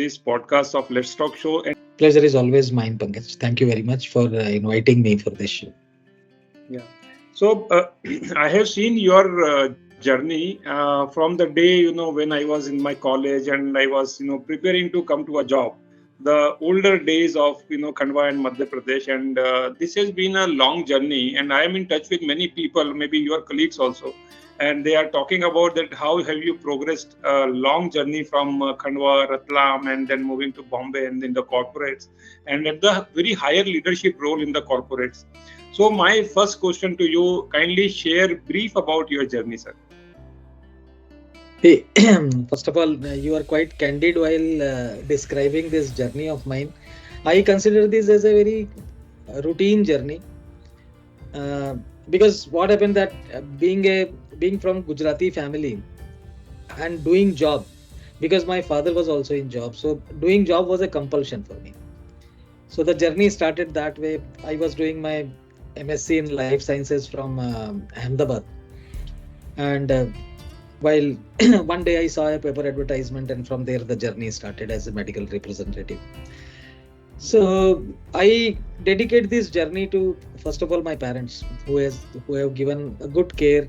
this podcast of Let's Talk Show. And Pleasure is always mine, Pankaj. Thank you very much for inviting me for this show. yeah, so I have seen your journey from the day, when I was in my college and I was, preparing to come to a job. The older days of, Khandwa and Madhya Pradesh, and this has been a long journey. And I am in touch with many people, maybe your colleagues also, and they are talking about that. How have you progressed a long journey from Khandwa, Ratlam, and then moving to Bombay and in the corporates, and at the very higher leadership role in the corporates. So my first question to you, kindly share brief about your journey, sir. Hey, first of all, you are quite candid while describing this journey of mine. I consider this as a very routine journey because what happened that being from Gujarati family and doing job, because my father was also in job, so doing job was a compulsion for me. So the journey started that way. I was doing my MSc in Life Sciences from Ahmedabad, and while one day I saw a paper advertisement, and from there the journey started as a medical representative. So I dedicate this journey to, first of all, my parents who have given a good care,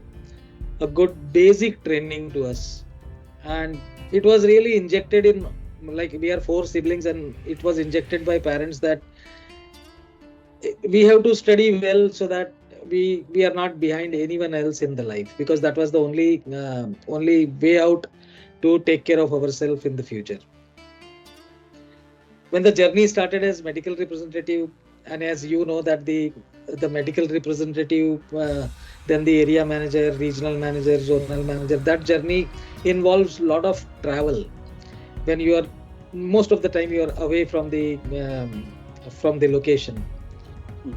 a good basic training to us, and it was really injected in, like, we are 4 siblings, and it was injected by parents that we have to study well so that we are not behind anyone else in the life, because that was the only way out to take care of ourselves in the future. When the journey started as medical representative, and as you know that the medical representative, then the area manager, regional manager, zonal manager, that journey involves a lot of travel. When you are, most of the time you are away from the location.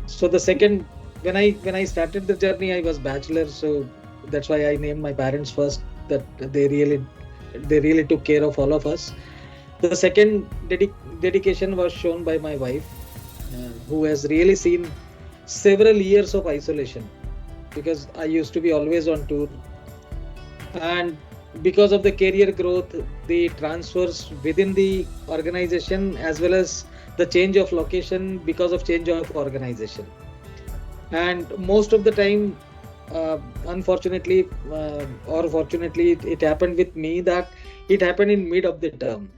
So the second, when I started the journey, I was bachelor, so that's why I named my parents first, that they really took care of all of us. The second dedication was shown by my wife, who has really seen several years of isolation, because I used to be always on tour, and because of the career growth, the transfers within the organization, as well as the change of location because of change of organization. And most of the time, unfortunately or fortunately, it happened with me that it happened in mid of the term.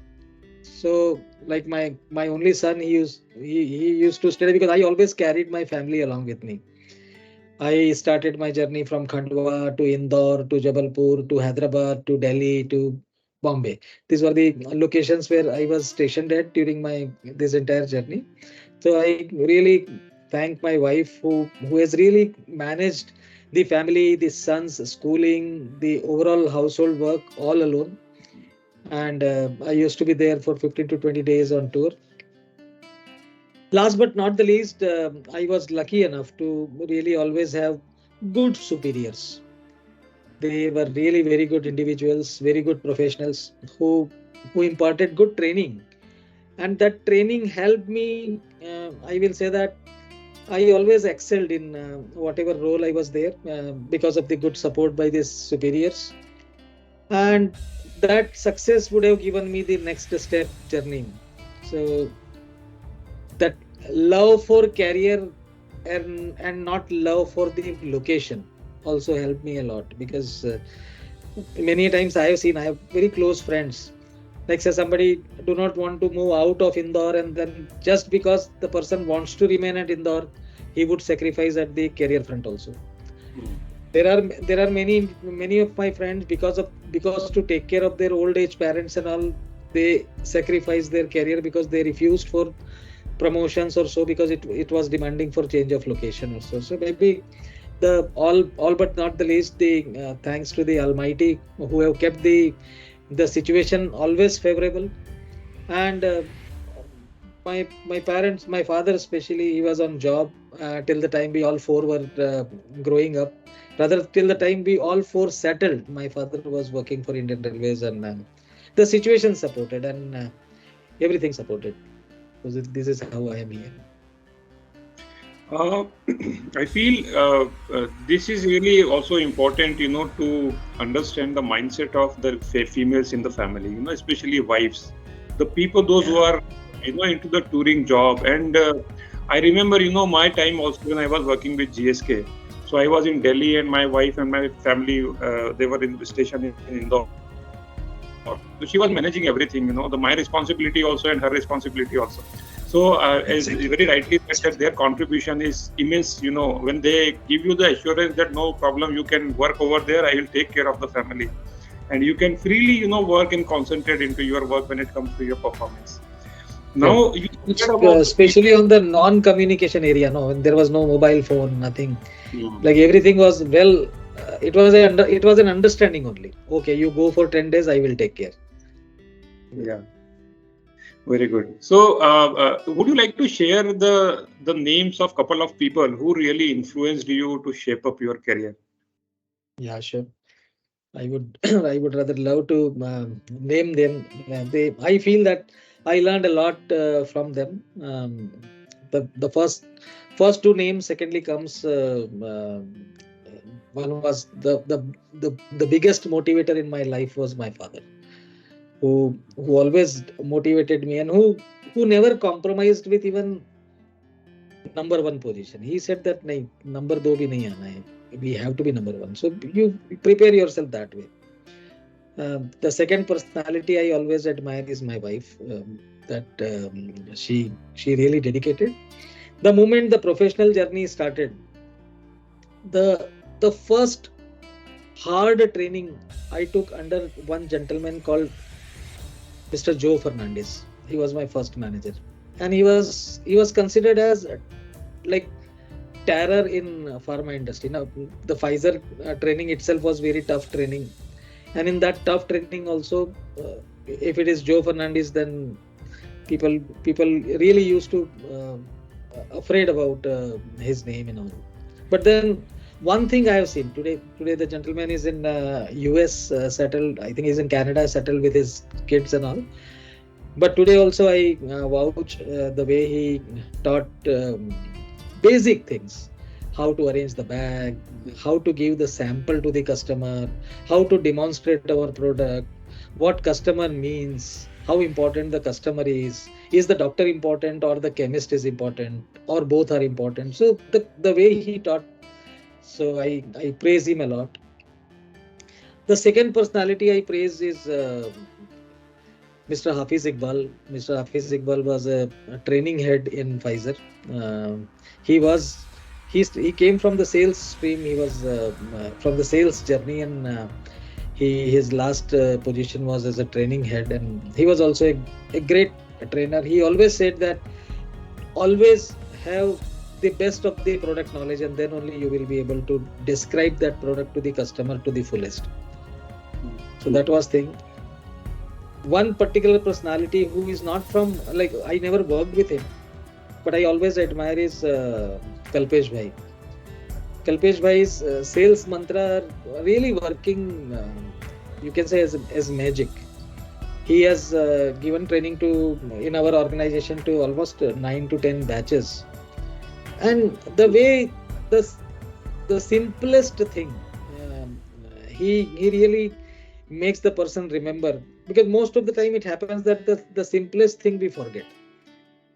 So like my only son, he used to study, because I always carried my family along with me. I started my journey from Khandwa to Indore to Jabalpur to Hyderabad to Delhi to Bombay. These were the locations where I was stationed at during this entire journey. So I really thank my wife who has really managed the family, the son's schooling, the overall household work all alone. And I used to be there for 15 to 20 days on tour. Last but not the least, I was lucky enough to really always have good superiors. They were really very good individuals, very good professionals who imparted good training. And that training helped me, I will say that I always excelled in whatever role I was there, because of the good support by these superiors. And that success would have given me the next step journey. So that love for career and not love for the location also helped me a lot, because many times I have very close friends, like say somebody do not want to move out of Indore, and then just because the person wants to remain at Indore, he would sacrifice at the career front also. There are many of my friends, because to take care of their old age parents and all, they sacrifice their career because they refused for promotions or so, because it was demanding for change of location or so. So maybe the all but not the least, the thanks to the Almighty who have kept the situation always favorable. And my parents, my father especially, he was on job till the time we all 4 were growing up. Rather, till the time we all 4 settled, my father was working for Indian Railways, and the situation supported, and everything supported. So this is how I am here. I feel this is really also important, to understand the mindset of the females in the family, especially wives. the people, those who are into the touring job. And I remember my time also when I was working with GSK. So I was in Delhi, and my wife and my family, they were in the station in Indore. So she was managing everything, my responsibility also and her responsibility also. So as very rightly said, that their contribution is immense. When they give you the assurance that no problem, you can work over there, I will take care of the family, and you can freely work and concentrate into your work when it comes to your performance. Now you said about Especially on the non-communication area, no, when there was no mobile phone, nothing. Hmm. Like everything was well. It was an understanding only. Okay, you go for 10 days, I will take care. Yeah, very good. So would you like to share the names of couple of people who really influenced you to shape up your career? Yeah, sure. I would I would rather love to name them. I feel that I learned a lot from them. The first two names. Secondly comes one was the biggest motivator in my life was my father, who always motivated me and who never compromised with even number one position. He said that nahi, number do bhi nahi aana hai. We have to be number one. So you prepare yourself that way. The second personality I always admire is my wife. That she really dedicated. The moment the professional journey started, the first hard training I took under one gentleman called Mr. Joe Fernandez. He was my first manager, and he was considered as like terror in pharma industry. Now the Pfizer training itself was very tough training, and in that tough training also, if it is Joe Fernandez, then people really used to afraid about his name and all. But then one thing I have seen today the gentleman is in US settled. I think he's in Canada settled with his kids and all. But today also I vouch the way he taught basic things, how to arrange the bag, how to give the sample to the customer, how to demonstrate our product, what customer means, how important the customer is the doctor important or the chemist is important or both are important. So the way he taught, so I praise him a lot. The second personality I praise is Mr. Hafiz Iqbal. Mr. Hafiz Iqbal was a training head in Pfizer. He was he came from the sales stream. He was from the sales journey, and his last position was as a training head, and he was also a great trainer. He always said that always have the best of the product knowledge, and then only you will be able to describe that product to the customer to the fullest. So that was thing. One particular personality who is not from, like, I never worked with him, but I always admire is Kalpesh Bhai. Kalpesh Bhai's sales mantra are really working, you can say, as magic. He has given training to in our organization to almost 9 to 10 batches, and the way the simplest thing, he really makes the person remember, because most of the time it happens that the simplest thing we forget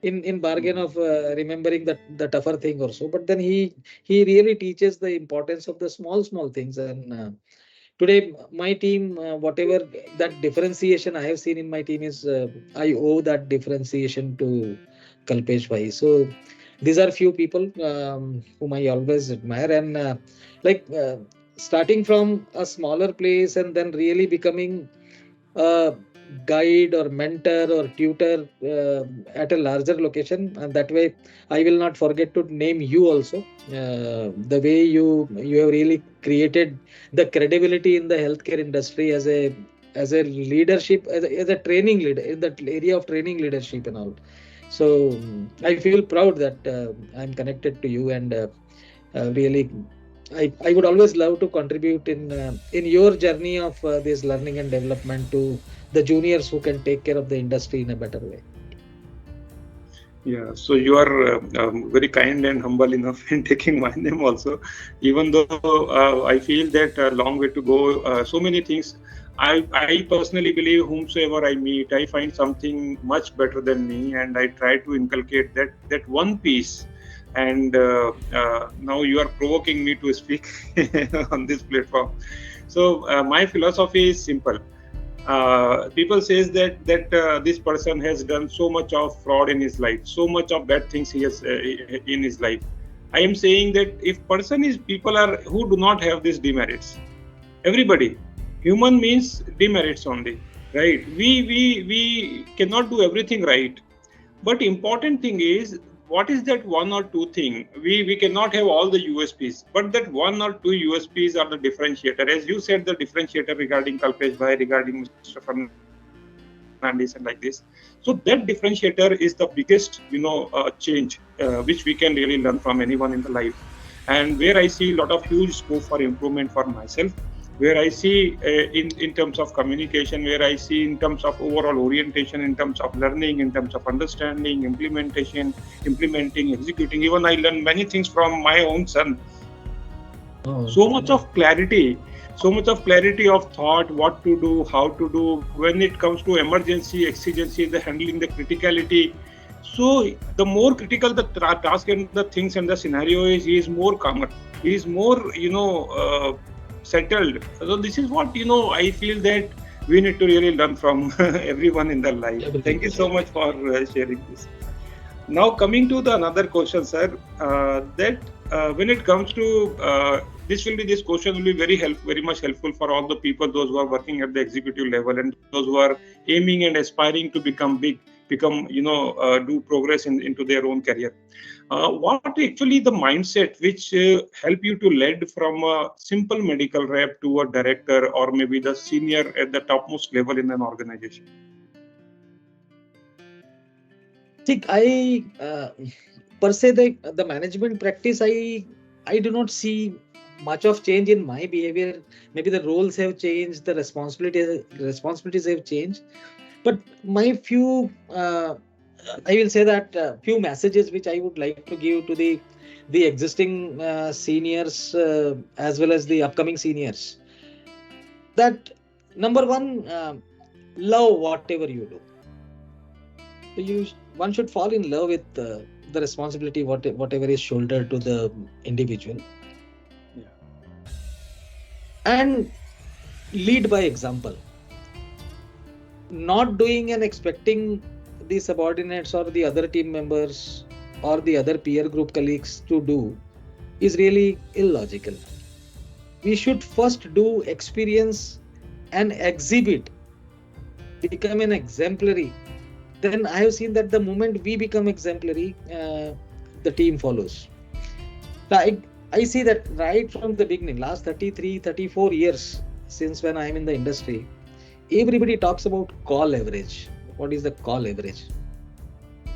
in bargain of remembering the tougher thing or so. But then he really teaches the importance of the small things. And today my team, whatever that differentiation I have seen in my team is, I owe that differentiation to Kalpesh Bhai. So these are few people whom I always admire, and starting from a smaller place and then really becoming a guide or mentor or tutor at a larger location. And that way I will not forget to name you also. The way you have really created the credibility in the healthcare industry as a leadership, as a training leader in that area of training leadership and all. So I feel proud that I'm connected to you, and really I would always love to contribute in your journey of this learning and development to the juniors who can take care of the industry in a better way. Yeah, so you are very kind and humble enough in taking my name also, even though I feel that a long way to go. So many things. I personally believe whomsoever I meet, I find something much better than me, and I try to inculcate that one piece. And now you are provoking me to speak on this platform. So my philosophy is simple. People says that this person has done so much of fraud in his life, so much of bad things he has in his life. I am saying that if person is people are who do not have these demerits, everybody, human means demerits only, right? We cannot do everything right, but important thing is what is that one or two thing. We cannot have all the USPs, but that one or two USPs are the differentiator. As you said, the differentiator regarding Kalpesh Bhai, regarding Mr. Fernandez, and like this. So that differentiator is the biggest, change which we can really learn from anyone in the life, and where I see a lot of huge scope for improvement for myself, where I see in terms of communication, where I see in terms of overall orientation, in terms of learning, in terms of understanding, implementing, executing. Even I learn many things from my own son. Oh, So much yeah. of clarity, so much of clarity of thought, what to do, how to do when it comes to emergency, exigency, the handling the criticality. So the more critical the task and the things and the scenario is, he is more calmer, he is more settled. So this is what I feel that we need to really learn from everyone in the life. Thank you Everyone. so much for sharing this. Now coming to the another question, sir, that when it comes to this question will be very much helpful for all the people, those who are working at the executive level and those who are aiming and aspiring to become big, do progress into their own career. What actually the mindset which help you to lead from a simple medical rep to a director or maybe the senior at the topmost level in an organization? See, per se the management practice, I do not see much of change in my behavior. Maybe the roles have changed, the responsibilities have changed, but my few I will say that few messages which I would like to give to the existing seniors as well as the upcoming seniors. That number one, love whatever you do. So one should fall in love with the responsibility whatever is shouldered to the individual, Yeah. and lead by example. Not doing and expecting the subordinates or the other team members or the other peer group colleagues to do is really illogical. We should first do, experience, and exhibit, become an exemplary. Then I have seen that the moment we become exemplary, the team follows. I, I see that right from the beginning, last 33, 34 years since when I am in the industry, everybody talks about call average. What is the call average?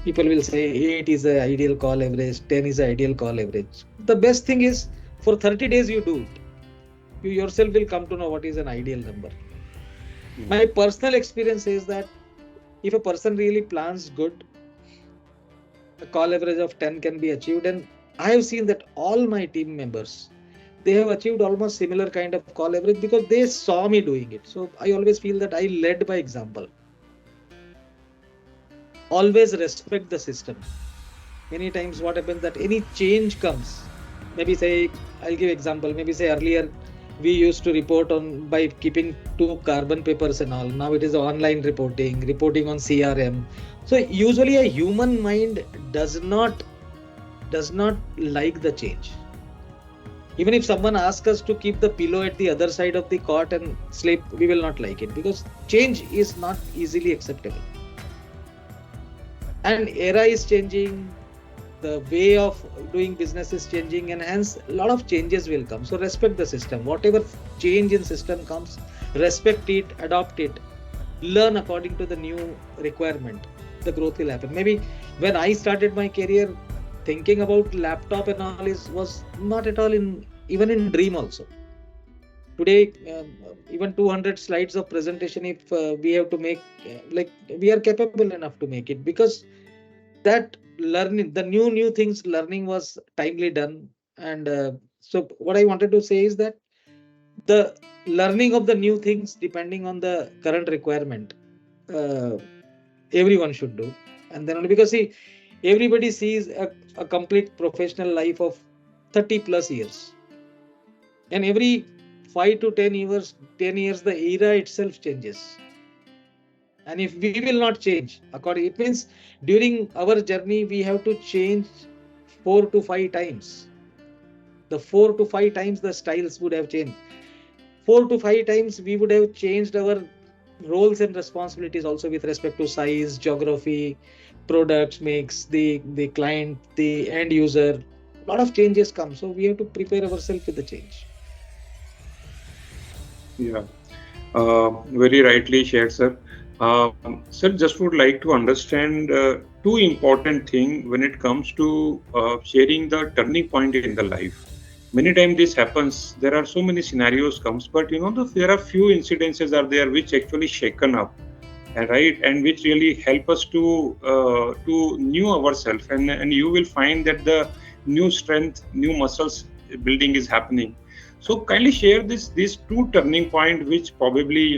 People will say 8 is the ideal call average, 10 is the ideal call average. The best thing is for 30 days you do it. You yourself will come to know what is an ideal number. My personal experience is that if a person really plans good, a call average of 10 can be achieved. And I have seen that all my team members, they have achieved almost similar kind of call average because they saw me doing it. So I always feel that I led by example. Always respect the system. Many times what happens that any change comes, maybe say, I'll give example, maybe say earlier we used to report on by keeping two carbon papers and all. Now it is online reporting on CRM. So usually a human mind does not like the change. Even if someone asks us to keep the pillow at the other side of the cot and sleep, we will not like it because change is not easily acceptable. And era is changing, the way of doing business is changing, and hence a lot of changes will come. So respect the system. Whatever change in system comes, respect it, adopt it, learn according to the new requirement. The growth will happen. Maybe when I started my career, thinking about laptop and all was not at all in even in dream also. Today, even 200 slides of presentation, if we have to make, like we are capable enough to make it because that learning the new things, learning was timely done. And so what I wanted to say is that the learning of the new things depending on the current requirement, uh, everyone should do. And then only because see, everybody sees a complete professional life of 30 plus years, and every 5 to 10 years the era itself changes. And if we will not change according, it means during our journey we have to change 4 to 5 times. The 4 to 5 times the styles would have changed. 4 to 5 times we would have changed our roles and responsibilities also with respect to size, geography, products mix, the client, the end user. A lot of changes come, so we have to prepare ourselves with the change. Yeah, very rightly shared, sir. Sir, just would like to understand two important things when it comes to sharing the turning point in the life. Many times this happens. There are so many scenarios comes, but there are few incidences are there which actually shaken up, and right, and which really help us to new ourselves, and you will find that the new strength, new muscles building is happening. So kindly share these two turning point which probably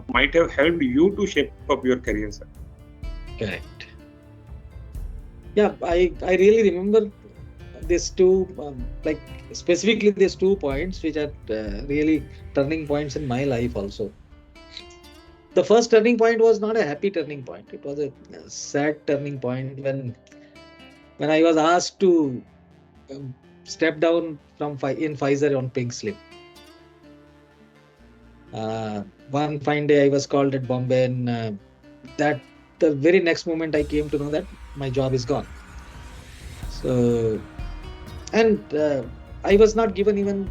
might have helped you to shape up your career, sir. Correct. Yeah, I really remember these two, like specifically these 2 points, which are really turning points in my life also. The first turning point was not a happy turning point. It was a sad turning point when I was asked to step down from in Pfizer on pink slip. One fine day I was called at Bombay, and that the very next moment I came to know that my job is gone. So, and I was not given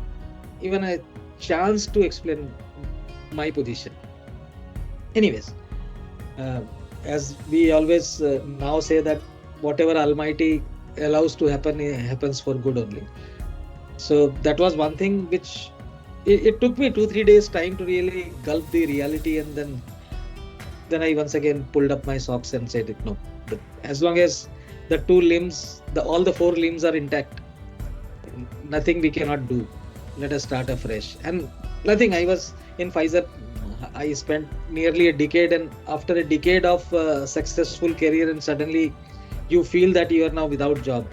even a chance to explain my position. Anyways, uh, as we always now say that whatever Almighty allows to happen, it happens for good only. So that was one thing which it took me 2-3 days time to really gulp the reality, and then I once again pulled up my socks and said, no, as long as the two limbs, all the four limbs are intact, nothing we cannot do. Let us start afresh. And nothing. I was in Pfizer. I spent nearly a decade, and after a decade of successful career, and suddenly you feel that you are now without job,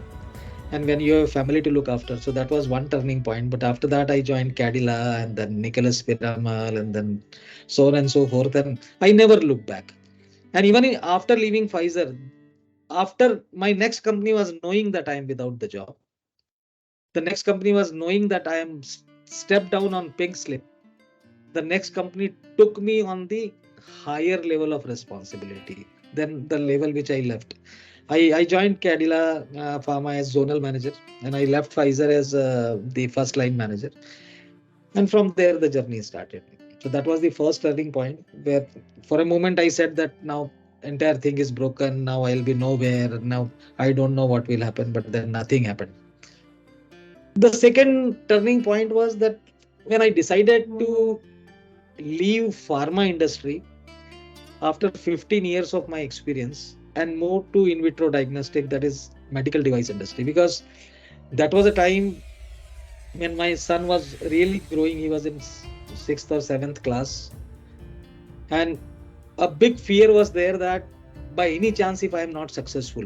and when you have a family to look after. So that was one turning point. But after that, I joined Cadila, and then Nicholas Piramal, and then so on and so forth. And I never looked back. And even after leaving Pfizer, after my next company was knowing that I am without the job, the next company was knowing that I am stepped down on pink slip. The next company took me on the higher level of responsibility than the level which I left. I joined Cadila Pharma as zonal manager, and I left Pfizer as the first line manager. And from there, the journey started. So that was the first turning point where, for a moment, I said that now entire thing is broken. Now I'll be nowhere. Now I don't know what will happen. But then nothing happened. The second turning point was that when I decided to leave pharma industry after 15 years of my experience and move to in vitro diagnostic, that is medical device industry, because that was a time when my son was really growing. He was in 6th or 7th class, and a big fear was there that by any chance, if I am not successful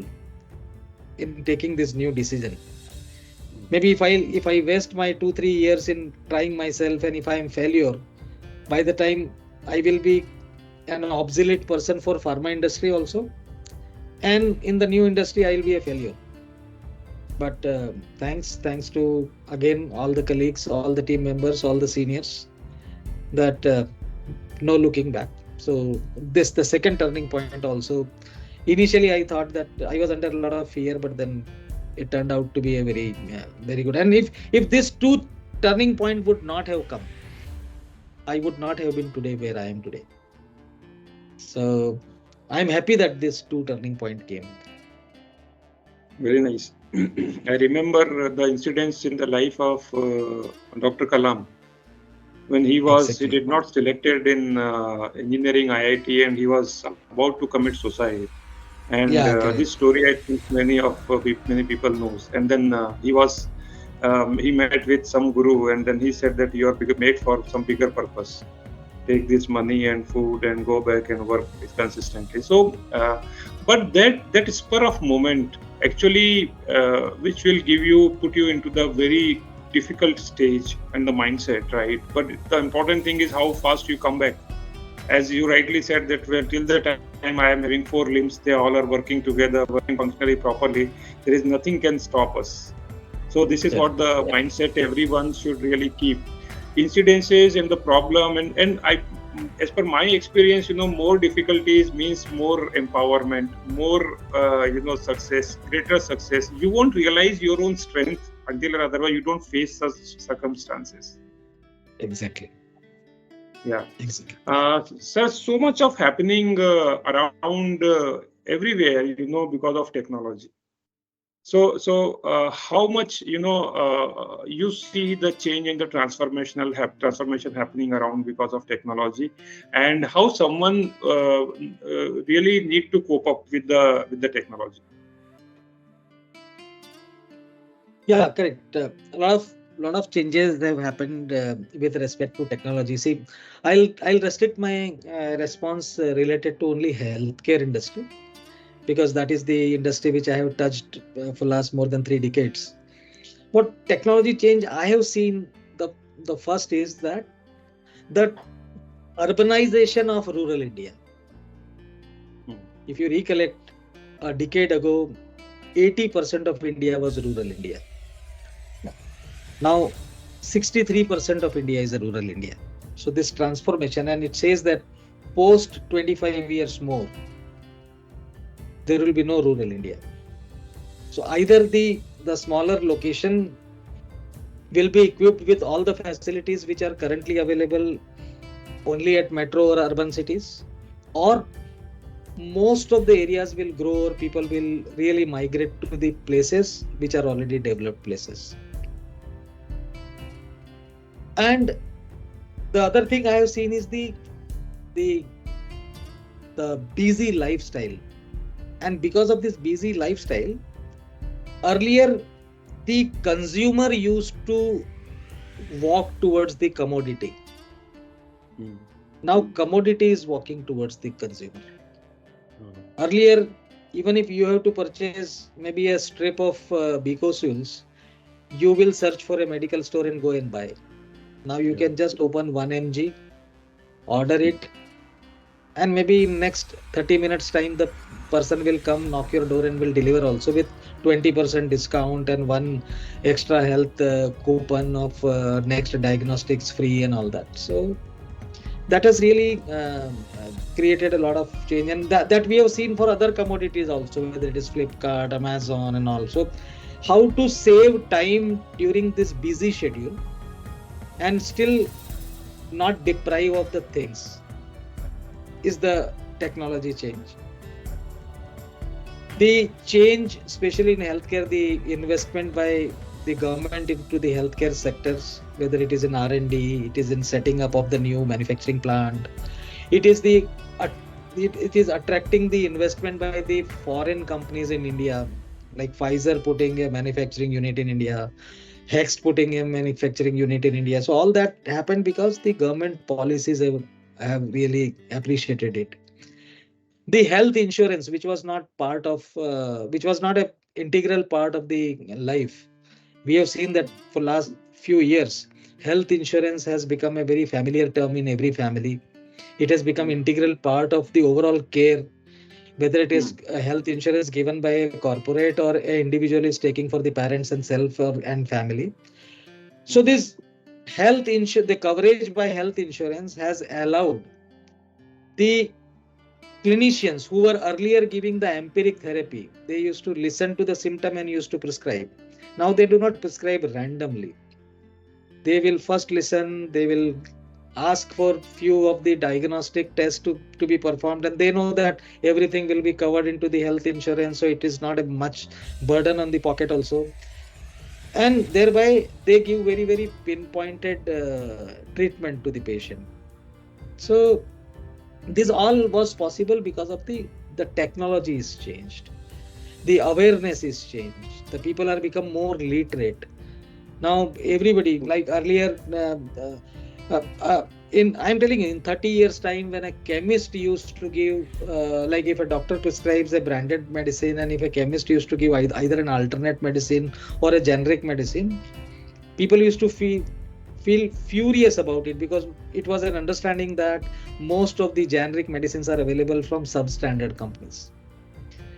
in taking this new decision, maybe if I waste my 2-3 years in trying myself, and if I am failure, by the time I will be an obsolete person for pharma industry also, and in the new industry I will be a failure. But thanks to again all the colleagues, all the team members, all the seniors, that no looking back. So this the second turning point also. Initially I thought that I was under a lot of fear, but then it turned out to be a very good. And if this two turning point would not have come, I would not have been today where I am today. So I'm happy that this two turning point came. Very nice. I remember the incidents in the life of Dr. Kalam when he did not selected in engineering IIT, and he was about to commit suicide. And Yeah, correct. this story, I think many people knows. And then he met with some guru, and then he said that you are made for some bigger purpose. Take this money and food and go back and work consistently. So, but that spur of moment actually, which will put you into the very difficult stage and the mindset, right? But the important thing is how fast you come back. As you rightly said, that till the time I am having four limbs, they all are working together, working functionally properly. There is nothing can stop us. So this is Yeah. what the mindset everyone should really keep. Incidences and the problem, and I, as per my experience, more difficulties means more empowerment, more success, greater success. You won't realize your own strength until or otherwise you don't face such circumstances. Exactly. Yeah. Exactly. Sir, so much of happening around everywhere, because of technology. So, how much you see the change in the transformation happening around because of technology, and how someone really need to cope up with the technology. Yeah, correct. A lot of changes have happened with respect to technology. See, I'll restrict my response related to only healthcare industry, because that is the industry which I have touched for last more than 3 decades. What technology change I have seen, the first is that the urbanization of rural India. Hmm. If you recollect, a decade ago, 80% of India was rural India. Now, 63% of India is a rural India. So this transformation, and it says that post 25 years more, there will be no rural India. So either the smaller location will be equipped with all the facilities which are currently available only at metro or urban cities, or most of the areas will grow, or people will really migrate to the places which are already developed places. And the other thing I have seen is the the busy lifestyle. And because of this busy lifestyle, earlier the consumer used to walk towards the commodity. Hmm. Now commodity is walking towards the consumer. Hmm. Earlier, even if you have to purchase maybe a strip of Bicosils, you will search for a medical store and go and buy. Now you Yeah. can just open 1 mg, order it, and maybe in next 30 minutes time the person will come, knock your door, and will deliver also with 20% discount and one extra health coupon of next diagnostics free and all that. So that has really created a lot of change, and that we have seen for other commodities also, whether it is Flipkart, Amazon and all. So how to save time during this busy schedule and still not deprive of the things is the technology change. The change, especially in healthcare, the investment by the government into the healthcare sectors, whether it is in R&D, it is in setting up of the new manufacturing plant, it is it is attracting the investment by the foreign companies in India, like Pfizer putting a manufacturing unit in India, Hext putting a manufacturing unit in India. So all that happened because the government policies have really appreciated it. The health insurance, which was not part of which was not a integral part of the life, we have seen that for last few years health insurance has become a very familiar term in every family. It has become Hmm. integral part of the overall care, whether it is Hmm. a health insurance given by a corporate or a individual is taking for the parents and self and family. So this the coverage by health insurance has allowed the clinicians who were earlier giving the empiric therapy, they used to listen to the symptom and used to prescribe. Now they do not prescribe randomly. They will first listen, they will ask for few of the diagnostic tests to be performed, and they know that everything will be covered into the health insurance, so it is not a much burden on the pocket also. And thereby they give very, very pinpointed treatment to the patient. So this all was possible because of the the technology is changed, the awareness is changed, the people are become more literate. Now everybody, like earlier, I'm telling you, in 30 years time, when a chemist used to give, like if a doctor prescribes a branded medicine, and if a chemist used to give either an alternate medicine or a generic medicine, people used to feel furious about it, because it was an understanding that most of the generic medicines are available from substandard companies.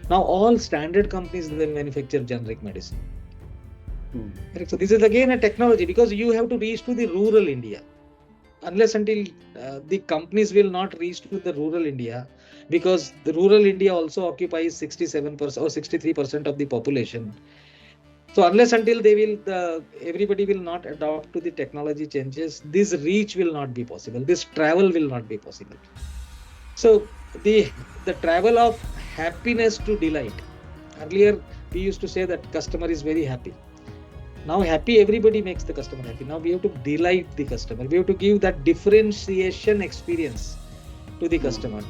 Now all standard companies, they manufacture generic medicine. Correct. So this is again a technology, because you have to reach to the rural India. Unless until the companies will not reach to the rural India, because the rural India also occupies 67% or 63% of the population. So unless until they will, everybody will not adopt to the technology changes, this reach will not be possible. This travel will not be possible. So the travel of happiness to delight. Earlier we used to say that customer is very happy. Now happy, everybody makes the customer happy. Now we have to delight the customer. We have to give that differentiation experience to the customer.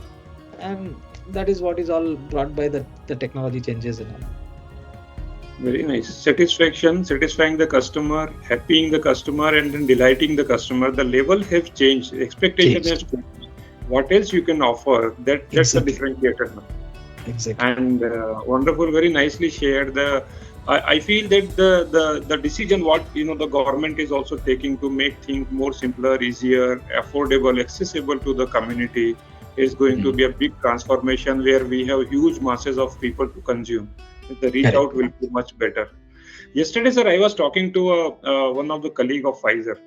And that is what is all brought by the technology changes and all. Very nice. Satisfaction, satisfying the customer, happying the customer, and then delighting the customer. The level have changed. Expectation has changed. What else you can offer? That's a differentiator now. Exactly. And wonderful, very nicely shared. I feel that the decision what the government is also taking to make things more simpler, easier, affordable, accessible to the community is going to be a big transformation, where we have huge masses of people to consume. The reach out will be much better. Yesterday, sir, I was talking to one of the colleague of Pfizer.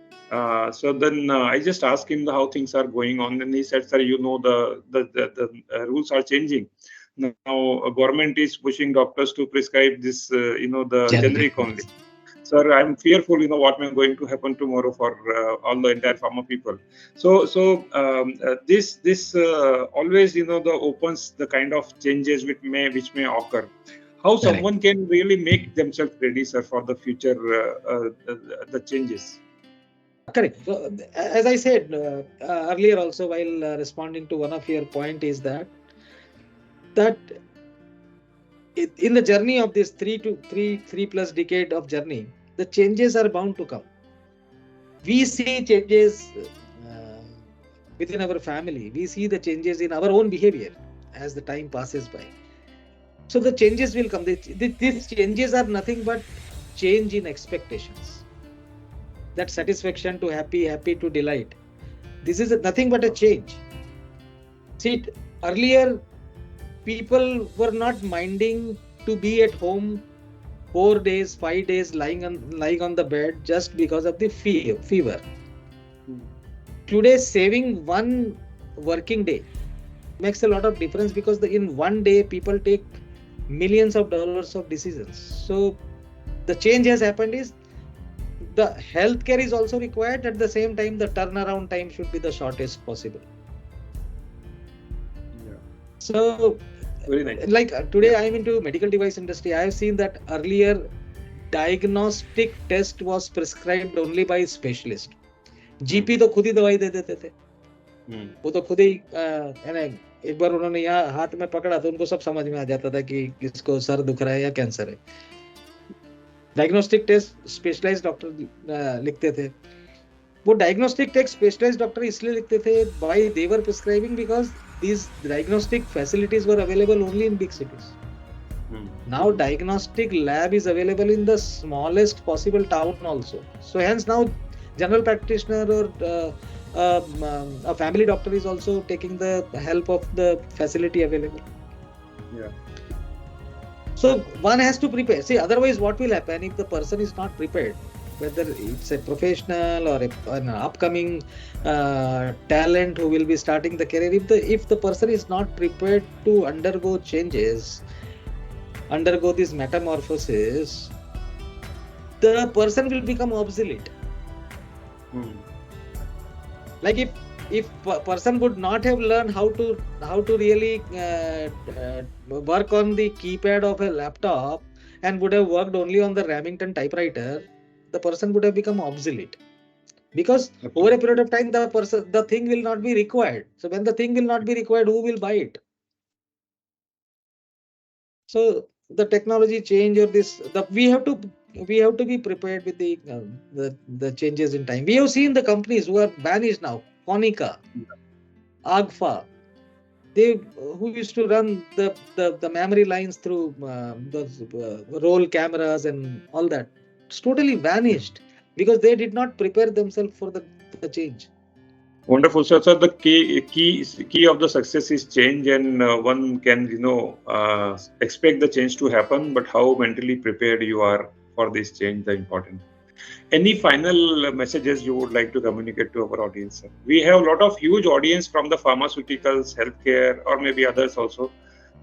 So then I just asked him how things are going on, and he said, "Sir, the rules are changing. Now, government is pushing doctors to prescribe this, the generic only. Sir, I'm fearful, what may going to happen tomorrow for all the entire pharma people. So this always, the opens the kind of changes which may occur. How someone can really make themselves ready, sir, for the future, the changes." Correct. So, as I said earlier also, while responding to one of your point, is that in the journey of this three plus decade of journey, the changes are bound to come. We see changes within our family. We see the changes in our own behavior as the time passes by. So the changes will come. These changes are nothing but change in expectations. That satisfaction to happy to delight. This is nothing but a change. See, earlier people were not minding to be at home 4 days, 5 days lying on the bed just because of the fever. Today, saving one working day makes a lot of difference, because in one day people take millions of dollars of decisions. So the change has happened is the healthcare is also required. At the same time, the turnaround time should be the shortest possible. So very nice. Like today I am into medical device industry. I have seen that earlier diagnostic test was prescribed only by specialist. GP तो खुद ही दवाई दे देते थे. वो तो खुद ही एक बार उन्होंने यहाँ हाथ में पकड़ा तो उनको सब समझ में आ जाता था कि किसको सर दुख रहा है या कैंसर है. डायग्नोस्टिक टेस्ट स्पेशलाइज्ड डॉक्टर लिखते थे. वो डायग्नोस्टिक टेस्ट स्पेशलाइज्ड डॉक्टर इसलिए लिखते थे, by they were prescribing because these diagnostic facilities were available only in big cities. Now diagnostic lab is available in the smallest possible town also. So hence now general practitioner or a family doctor is also taking the help of the facility available. Yeah. So one has to prepare. See, otherwise what will happen if the person is not prepared? Whether it's a professional or an upcoming talent who will be starting the career, if the person is not prepared to undergo changes, undergo this metamorphosis, the person will become obsolete. Like if a person would not have learned how to really work on the keypad of a laptop and would have worked only on the Remington typewriter, the person would have become obsolete, because over a period of time the thing will not be required. So when the thing will not be required, who will buy it? So the technology change or we have to be prepared with the changes in time. We have seen the companies who are vanished now. Konica, Agfa, they who used to run the memory lines through those roll cameras and all that. It's totally vanished because they did not prepare themselves for the change. Wonderful. So the key of the success is change, and one can expect the change to happen, but how mentally prepared you are for this change, the important. Any final messages you would like to communicate to our audience, sir? We have a lot of huge audience from the pharmaceuticals, healthcare, or maybe others also.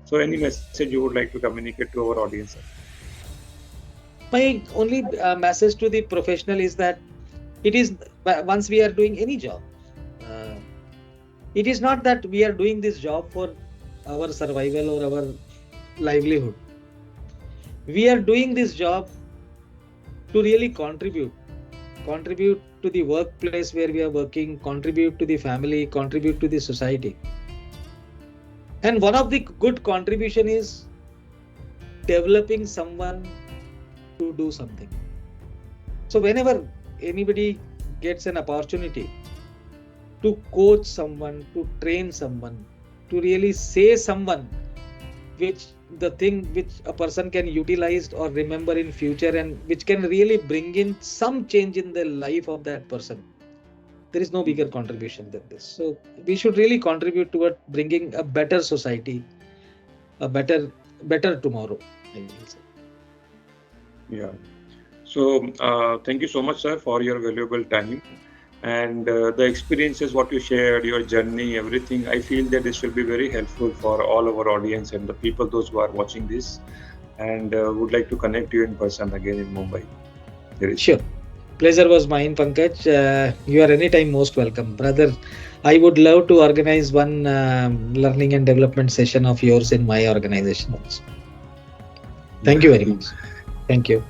So any message you would like to communicate to our audience, sir? My only message to the professional is that it is once we are doing any job, it is not that we are doing this job for our survival or our livelihood. We are doing this job to really contribute to the workplace where we are working, contribute to the family, contribute to the society. And one of the good contribution is developing someone to do something. So whenever anybody gets an opportunity to coach someone, to train someone, to really say someone the thing which a person can utilize or remember in future and which can really bring in some change in the life of that person, there is no bigger contribution than this. So we should really contribute toward bringing a better society, a better tomorrow, I will say. Yeah. So thank you so much, sir, for your valuable time. And the experiences, what you shared, your journey, everything, I feel that this will be very helpful for all our audience and the people, those who are watching this, and would like to connect you in person again in Mumbai. Sure. Pleasure was mine, Pankaj. You are anytime most welcome. Brother, I would love to organize one learning and development session of yours in my organization also. Thank you very much. Thank you.